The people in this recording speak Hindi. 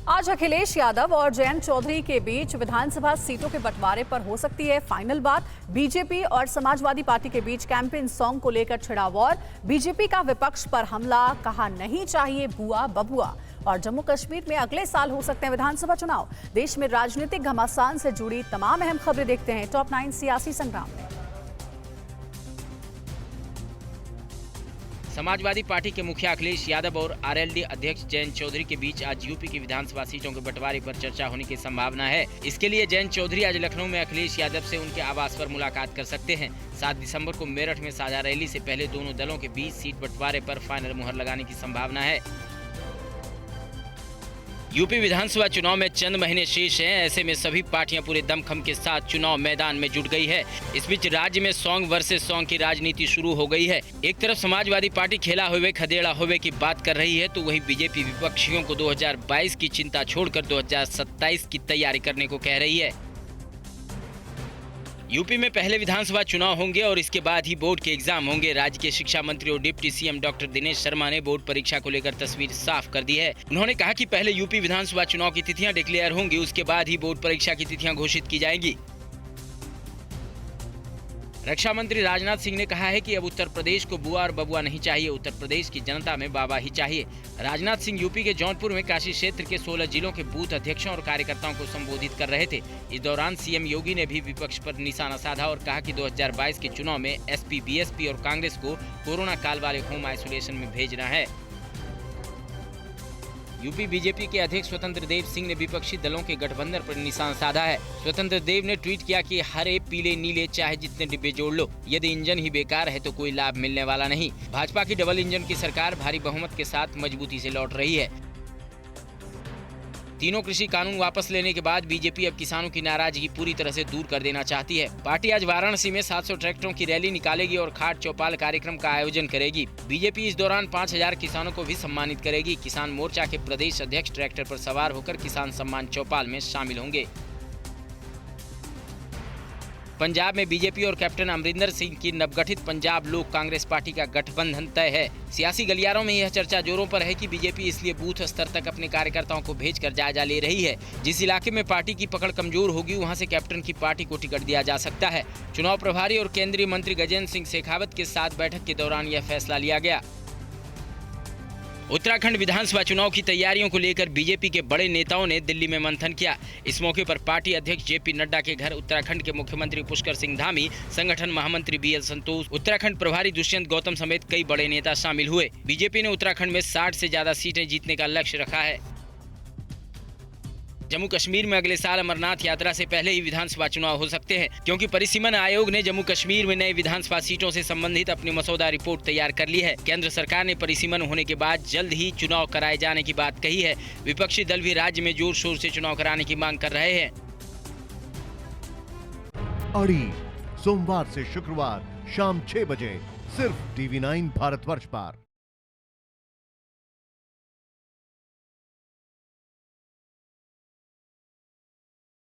आज अखिलेश यादव और जयंत चौधरी के बीच विधानसभा सीटों के बंटवारे पर हो सकती है फाइनल बात। बीजेपी और समाजवादी पार्टी के बीच कैंपेन सॉन्ग को लेकर छिड़ा वॉर। बीजेपी का विपक्ष पर हमला, कहा नहीं चाहिए बुआ बबुआ। और जम्मू कश्मीर में अगले साल हो सकते हैं विधानसभा चुनाव। देश में राजनीतिक घमासान से जुड़ी तमाम अहम खबरें देखते हैं टॉप 9 सियासी संग्राम में। समाजवादी पार्टी के मुखिया अखिलेश यादव और आरएलडी अध्यक्ष जयंत चौधरी के बीच आज यूपी की विधानसभा सीटों के बंटवारे पर चर्चा होने की संभावना है। इसके लिए जयंत चौधरी आज लखनऊ में अखिलेश यादव से उनके आवास पर मुलाकात कर सकते हैं। 7 दिसंबर को मेरठ में साझा रैली से पहले दोनों दलों के बीच सीट बंटवारे पर फाइनल मुहर लगाने की संभावना है। यूपी विधानसभा चुनाव में चंद महीने शेष हैं। ऐसे में सभी पार्टियां पूरे दमखम के साथ चुनाव मैदान में जुट गई है। इस बीच राज्य में सॉन्ग वर्सेस सॉन्ग की राजनीति शुरू हो गई है। एक तरफ समाजवादी पार्टी खेला हुए खदेड़ा हुए की बात कर रही है, तो वहीं बीजेपी विपक्षियों को 2022 की चिंता छोड़कर 2027 की तैयारी करने को कह रही है। यूपी में पहले विधानसभा चुनाव होंगे और इसके बाद ही बोर्ड के एग्जाम होंगे। राज्य के शिक्षा मंत्री और deputy CM doctor Dinesh Sharma ने बोर्ड परीक्षा को लेकर तस्वीर साफ कर दी है। उन्होंने कहा कि पहले यूपी विधानसभा चुनाव की तिथियां डिक्लेयर होंगी, उसके बाद ही बोर्ड परीक्षा की तिथियां घोषित की जाएंगी। रक्षा मंत्री राजनाथ सिंह ने कहा है कि अब उत्तर प्रदेश को बुआ और बबुआ नहीं चाहिए, उत्तर प्रदेश की जनता में बाबा ही चाहिए। राजनाथ सिंह यूपी के जौनपुर में काशी क्षेत्र के 16 जिलों के बूथ अध्यक्षों और कार्यकर्ताओं को संबोधित कर रहे थे। इस दौरान सीएम योगी ने भी विपक्ष पर निशाना साधा और कहा कि 2022 के चुनाव में एसपी, बीएसपी और कांग्रेस को कोरोना काल वाले होम आइसोलेशन में भेजना है। यूपी बीजेपी के अध्यक्ष स्वतंत्र देव सिंह ने विपक्षी दलों के गठबंधन पर निशान साधा है। स्वतंत्र देव ने ट्वीट किया कि हरे, पीले, नीले चाहे जितने डिब्बे जोड़ लो, यदि इंजन ही बेकार है तो कोई लाभ मिलने वाला नहीं। भाजपा की डबल इंजन की सरकार भारी बहुमत के साथ मजबूती से लौट रही है। तीनों कृषि कानून वापस लेने के बाद बीजेपी अब किसानों की नाराजगी पूरी तरह से दूर कर देना चाहती है। पार्टी आज वाराणसी में 700 ट्रैक्टरों की रैली निकालेगी और खाट चौपाल कार्यक्रम का आयोजन करेगी। बीजेपी इस दौरान 5000 किसानों को भी सम्मानित करेगी। किसान मोर्चा के प्रदेश अध्यक्ष ट्रैक्टर पर सवार होकर किसान सम्मान चौपाल में शामिल होंगे। पंजाब में बीजेपी और कैप्टन अमरिंदर सिंह की नवगठित पंजाब लोक कांग्रेस पार्टी का गठबंधन तय है। सियासी गलियारों में यह चर्चा जोरों पर है कि बीजेपी इसलिए बूथ स्तर तक अपने कार्यकर्ताओं को भेजकर जायजा ले रही है। जिस इलाके में पार्टी की पकड़ कमजोर होगी, वहां से कैप्टन की पार्टी को टिकट दिया जा सकता है। चुनाव प्रभारी और केंद्रीय मंत्री गजेंद्र सिंह शेखावत के साथ बैठक के दौरान यह फैसला लिया गया। उत्तराखंड विधानसभा चुनाव की तैयारियों को लेकर बीजेपी के बड़े नेताओं ने दिल्ली में मंथन किया। इस मौके पर पार्टी अध्यक्ष जेपी नड्डा के घर उत्तराखंड के मुख्यमंत्री पुष्कर सिंह धामी, संगठन महामंत्री बीएल संतोष, उत्तराखंड प्रभारी दुष्यंत गौतम समेत कई बड़े नेता शामिल हुए। बीजेपी ने उत्तराखंड में 60 से ज्यादा सीटें जीतने का लक्ष्य रखा है। जम्मू कश्मीर में अगले साल अमरनाथ यात्रा से पहले ही विधानसभा चुनाव हो सकते हैं, क्योंकि परिसीमन आयोग ने जम्मू कश्मीर में नए विधानसभा सीटों से संबंधित अपनी मसौदा रिपोर्ट तैयार कर ली है। केंद्र सरकार ने परिसीमन होने के बाद जल्द ही चुनाव कराए जाने की बात कही है। विपक्षी दल भी राज्य में जोर शोर से चुनाव कराने की मांग कर रहे हैं। अड़ी सोमवार से शुक्रवार शाम 6 बजे सिर्फ TV9 भारतवर्ष पर।